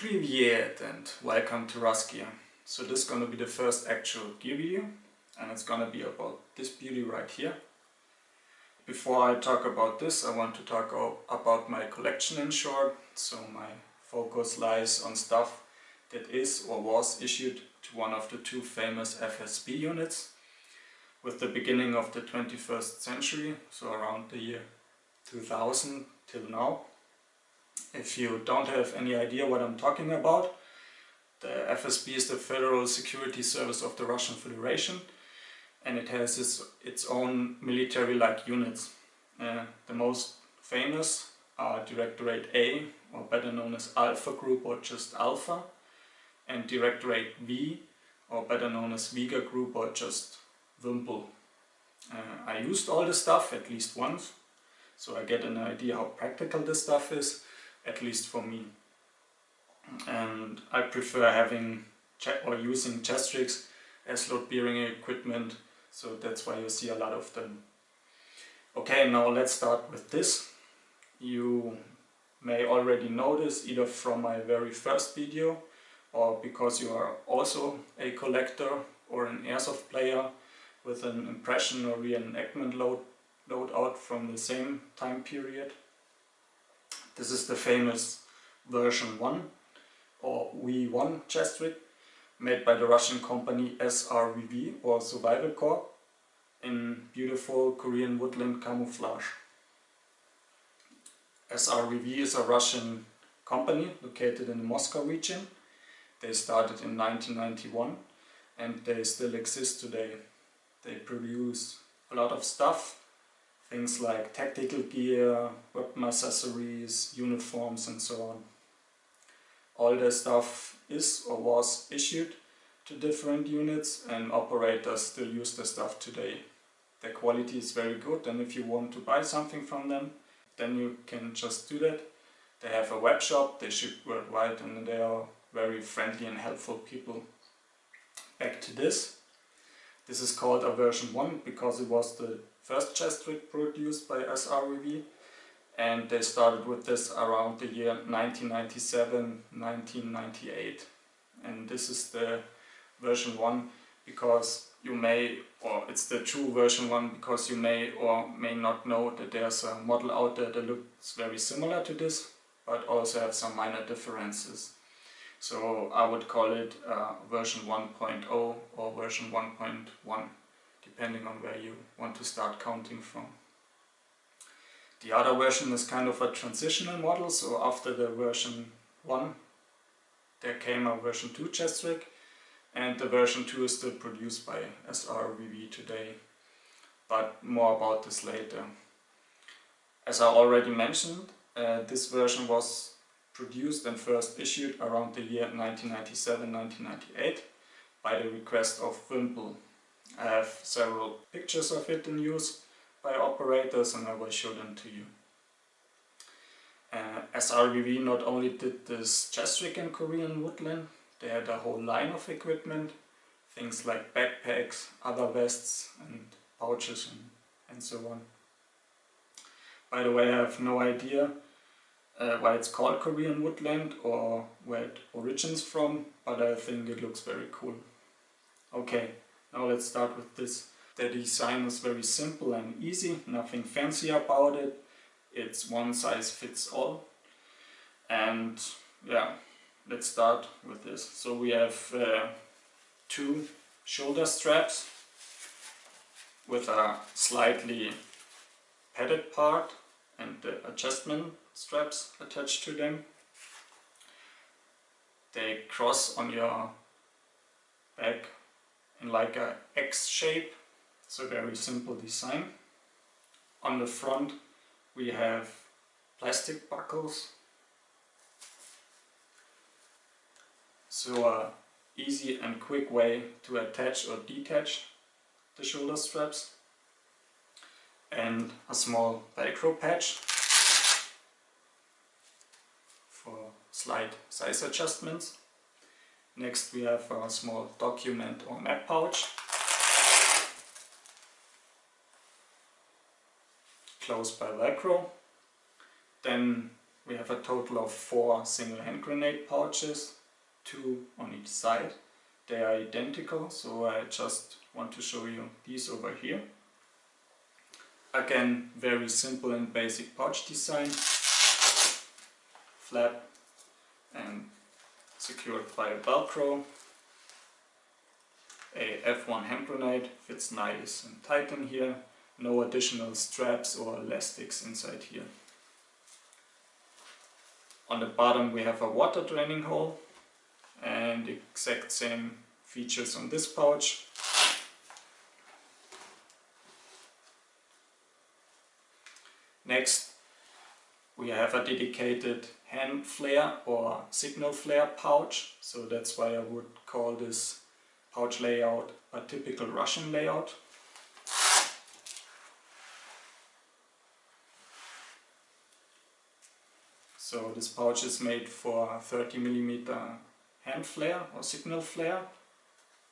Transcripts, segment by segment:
Привет and welcome to Ruskia. So this is gonna be the first actual gear video and it's gonna be about this beauty right here. Before I talk about this, I want to talk about my collection in short. So my focus lies on stuff that is or was issued to one of the two famous FSB units with the beginning of the 21st century, so around the year 2000 till now. If you don't have any idea what I'm talking about, the FSB is the Federal Security Service of the Russian Federation, and it has its own military-like units. The most famous are Directorate A, or better known as Alpha Group or just Alpha, and Directorate V, or better known as Vega Group or just Vympel. I used all this stuff at least once, so I get an idea how practical this stuff is, at least for me. And I prefer having or using chest rigs as load bearing equipment, so that's why you see a lot of them. Okay, now let's start with this. You may already know this either from my very first video or because you are also a collector or an airsoft player with an impression or reenactment loadout from the same time period. This is the famous version 1 or V1 chest rig made by the Russian company SRVV or Survival Corps in beautiful Korean woodland camouflage. SRVV is a Russian company located in the Moscow region. They started in 1991 and they still exist today. They produce a lot of stuff. Things like tactical gear, weapon accessories, uniforms and so on. All their stuff is or was issued to different units and operators still use the stuff today. Their quality is very good, and if you want to buy something from them, then you can just do that. They have a web shop, they ship worldwide, and they are very friendly and helpful people. Back to this. This is called a version 1 because it was the first chest rig produced by SRVV, and they started with this around the year 1997-1998. And this is the version 1 because you may, or it's the true version 1 because you may or may not know that there's a model out there that looks very similar to this, but also have some minor differences. So I would call it version 1.0 or version 1.1, depending on where you want to start counting from. The other version is kind of a transitional model, so after the version 1 there came a version 2 chest rig, and the version 2 is still produced by SRVV today, but more about this later. As I already mentioned, this version was produced and first issued around the year 1997-1998 by the request of Vympel. I have several pictures of it in use by operators and I will show them to you. SRVV not only did this chest rig in Korean woodland, they had a whole line of equipment, things like backpacks, other vests and pouches and so on. By the way, I have no idea why it's called Korean woodland or where it origins from, but I think it looks very cool. Okay, now let's start with this. The design is very simple and easy, nothing fancy about it. It's one size fits all. And yeah, let's start with this. So we have two shoulder straps with a slightly padded part and the adjustment straps attached to them. They cross on your back in like a X shape. It's a very simple design. On the front we have plastic buckles. So a easy and quick way to attach or detach the shoulder straps. And a small Velcro patch for slight size adjustments. Next we have a small document or map pouch, closed by Velcro. Then we have a total of 4 single hand grenade pouches, 2 on each side. They are identical, so I just want to show you these over here. Again, very simple and basic pouch design. Flap and secured by a Velcro. A F1 hand grenade fits nice and tight in here. No additional straps or elastics inside here. On the bottom we have a water draining hole and the exact same features on this pouch. Next we have a dedicated hand flare or signal flare pouch, so that's why I would call this pouch layout a typical Russian layout. So this pouch is made for 30mm hand flare or signal flare.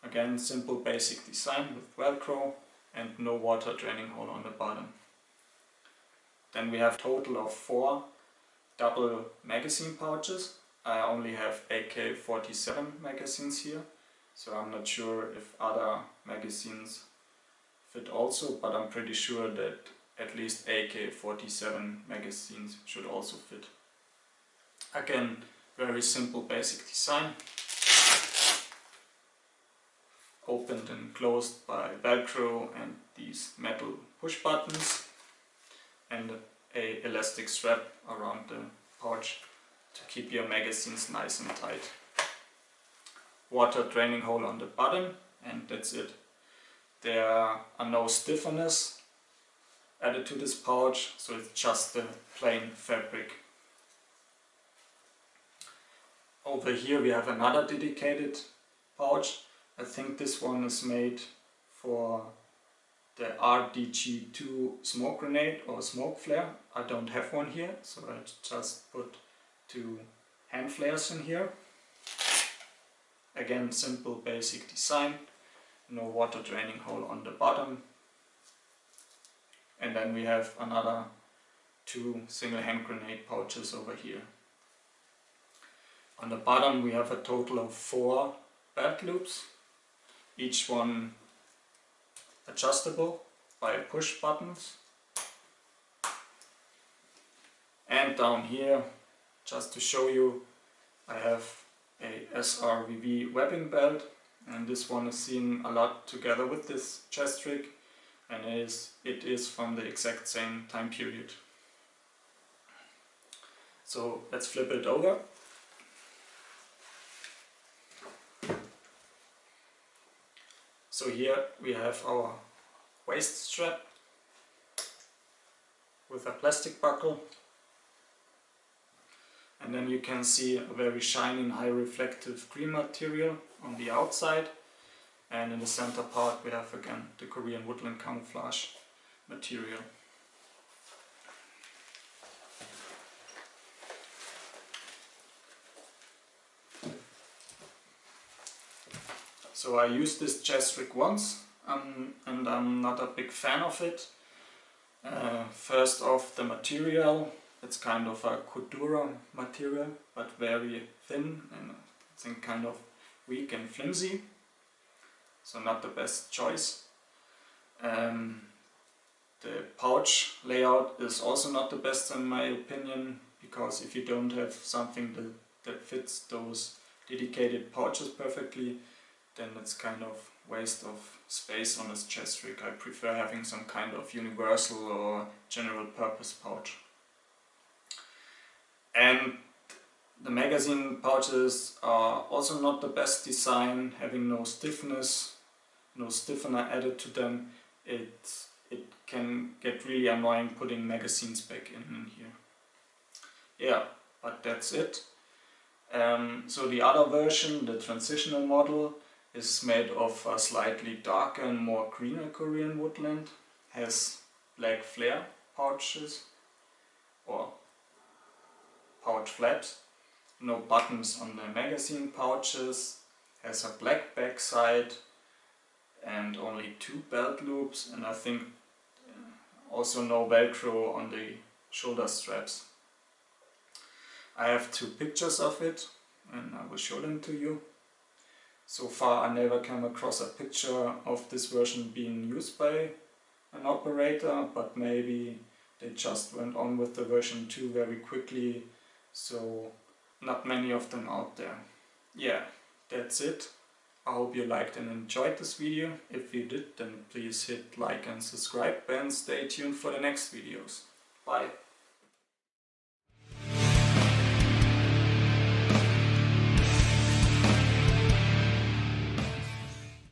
Again, simple basic design with Velcro and no water draining hole on the bottom. Then we have a total of 4 double magazine pouches. I only have AK-47 magazines here, so I'm not sure if other magazines fit also, but I'm pretty sure that at least AK-47 magazines should also fit. Again, very simple basic design. Opened and closed by Velcro and these metal push buttons, and a elastic strap around the pouch to keep your magazines nice and tight. Water draining hole on the bottom, and that's it. There are no stiffeners added to this pouch, so it's just the plain fabric. Over here we have another dedicated pouch. I think this one is made for the RDG2 smoke grenade or smoke flare. I don't have one here, so I just put 2 hand flares in here. Again, simple basic design, no water draining hole on the bottom. And then we have another 2 single hand grenade pouches over here. On the bottom we have a total of 4 belt loops, each one adjustable by push buttons. And down here, just to show you, I have a SRVV webbing belt, and this one is seen a lot together with this chest rig, and it is from the exact same time period. So let's flip it over. So here we have our waist strap with a plastic buckle, and then you can see a very shiny and high reflective green material on the outside, and in the center part we have again the Korean woodland camouflage material. So I used this chest rig once, and I'm not a big fan of it. First off, the material, it's kind of a Kudura material, but very thin and I think kind of weak and flimsy, so not the best choice. The pouch layout is also not the best in my opinion, because if you don't have something that fits those dedicated pouches perfectly, then it's kind of waste of space on this chest rig. I prefer having some kind of universal or general purpose pouch. And the magazine pouches are also not the best design, having no stiffness, no stiffener added to them. It can get really annoying putting magazines back in here. Yeah, but that's it. So the other version, the transitional model, is made of a slightly darker and more greener Korean woodland, has black flare pouches or pouch flaps, no buttons on the magazine pouches, has a black backside and only 2 belt loops, and I think also no Velcro on the shoulder straps. I have 2 pictures of it and I will show them to you. So far I never came across a picture of this version being used by an operator, but maybe they just went on with the version 2 very quickly, so not many of them out there. Yeah, that's it. I hope you liked and enjoyed this video. If you did, then please hit like and subscribe and stay tuned for the next videos. Bye!